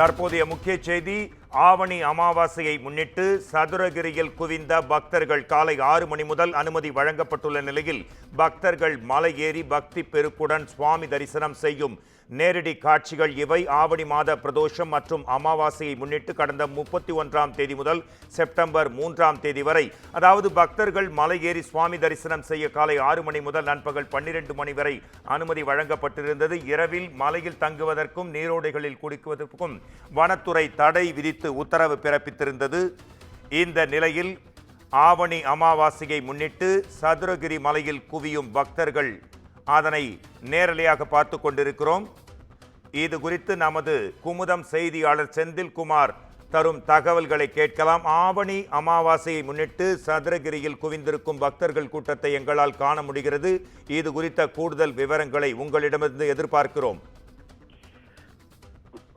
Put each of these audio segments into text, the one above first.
தற்போதைய முக்கிய செய்தி. ஆவணி அமாவாசையை முன்னிட்டு சதுரகிரியில் குவிந்த பக்தர்கள் காலை 6 மணி முதல் அனுமதி வழங்கப்பட்டுள்ள நிலையில் பக்தர்கள் மலை ஏறி பக்தி பெருக்குடன் சுவாமி தரிசனம் செய்யும் நேரடி காட்சிகள் இவை. ஆவணி மாத பிரதோஷம் மற்றும் அமாவாசையை முன்னிட்டு கடந்த 31ஆம் தேதி முதல் செப்டம்பர் 3ஆம் தேதி வரை, அதாவது பக்தர்கள் மலை ஏறி சுவாமி தரிசனம் செய்ய காலை 6 மணி முதல் நண்பகல் 12 மணி வரை அனுமதி வழங்கப்பட்டிருந்தது. இரவில் மலையில் தங்குவதற்கும் நீரோடைகளில் குளிக்குவதற்கும் வனத்துறை தடை விதித்து உத்தரவு பிறப்பித்திருந்தது. இந்த நிலையில் ஆவணி அமாவாசையை முன்னிட்டு சதுரகிரி மலையில் குவியும் பக்தர்கள் அதனை நேரலையாக பார்த்து கொண்டிருக்கிறோம். இது குறித்து நமது குமுதம் செய்தியாளர் செந்தில்குமார் தரும் தகவல்களை கேட்கலாம். ஆவணி அமாவாசையை முன்னிட்டு சதுரகிரியில் குவிந்திருக்கும் பக்தர்கள் கூட்டத்தை எங்களால் காண முடிகிறது. இது குறித்த கூடுதல் விவரங்களை உங்களிடமிருந்து எதிர்பார்க்கிறோம்.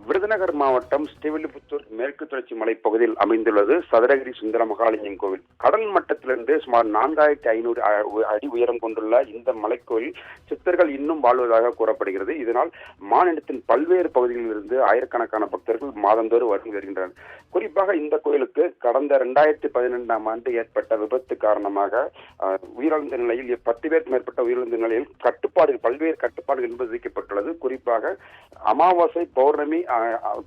விருதுநகர் மாவட்டம் ஸ்ரீவில்லிபுத்தூர் மேற்கு தொடர்ச்சி மலைப்பகுதியில் அமைந்துள்ளது சதுரகிரி சுந்தர மகாலிங்கம் கோவில். கடல் மட்டத்திலிருந்து சுமார் 4500 அடி உயரம் கொண்டுள்ள இந்த மலைக்கோவில் சித்தர்கள் இன்னும் வாழ்வதாக கூறப்படுகிறது. இதனால் மாநிலத்தின் பல்வேறு பகுதிகளில் இருந்து ஆயிரக்கணக்கான பக்தர்கள் மாதந்தோறும் வருகின்றனர். குறிப்பாக இந்த கோயிலுக்கு கடந்த 2012ஆம் ஆண்டு ஏற்பட்ட விபத்து காரணமாக உயிரிழந்த நிலையில் 10 பேருக்கு மேற்பட்ட உயிரிழந்த நிலையில் பல்வேறு கட்டுப்பாடுகள் விதிக்கப்பட்டுள்ளது. குறிப்பாக அமாவாசை, பௌர்ணமி,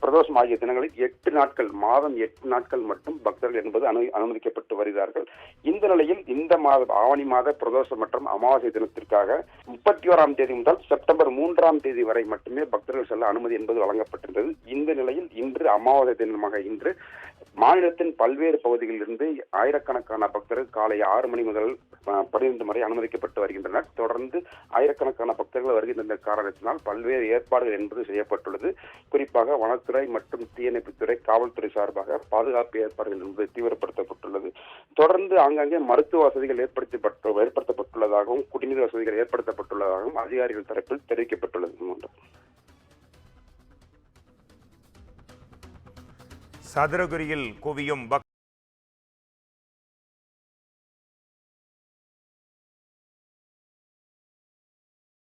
பிரதோஷம் ஆகிய தினங்களில் 8 நாட்கள், மாதம் 8 நாட்கள் மட்டும் பக்தர்கள் என்பது அனுமதிக்கப்பட்டு வருகிறார்கள். இந்த நிலையில் இந்த ஆவணி மாத பிரதோஷம் மற்றும் அமாவாசை தினத்திற்காக 31ஆம் தேதி முதல் செப்டம்பர் 3ஆம் தேதி வரை மட்டுமே பக்தர்கள் செல்ல அனுமதி என்பது வழங்கப்பட்டிருந்தது. இந்த நிலையில் இன்று அமாவாசை தினமாக இன்று மாநிலத்தின் பல்வேறு பகுதிகளில் இருந்து ஆயிரக்கணக்கான பக்தர்கள் காலை 6 மணி முதல் 12 வரை அனுமதிக்கப்பட்டு வருகின்றனர். தொடர்ந்து ஆயிரக்கணக்கான பக்தர்கள் வருகின்ற காரணத்தினால் பல்வேறு ஏற்பாடுகள் என்பது செய்யப்பட்டுள்ளது. குறிப்பாக வனத்துறை மற்றும் தீயணைப்புத்துறை, காவல்துறை சார்பாக பாதுகாப்பு ஏற்பாடுகள் என்பது தீவிரப்படுத்தப்பட்டுள்ளது. தொடர்ந்து ஆங்காங்கே மருத்துவ வசதிகள் ஏற்படுத்தப்பட்டுள்ளதாகவும் குடிநீர் வசதிகள் ஏற்படுத்தப்பட்டுள்ளதாகவும் அதிகாரிகள் தரப்பில் தெரிவிக்கப்பட்டுள்ளது. சதுரகிரியில் குவியும்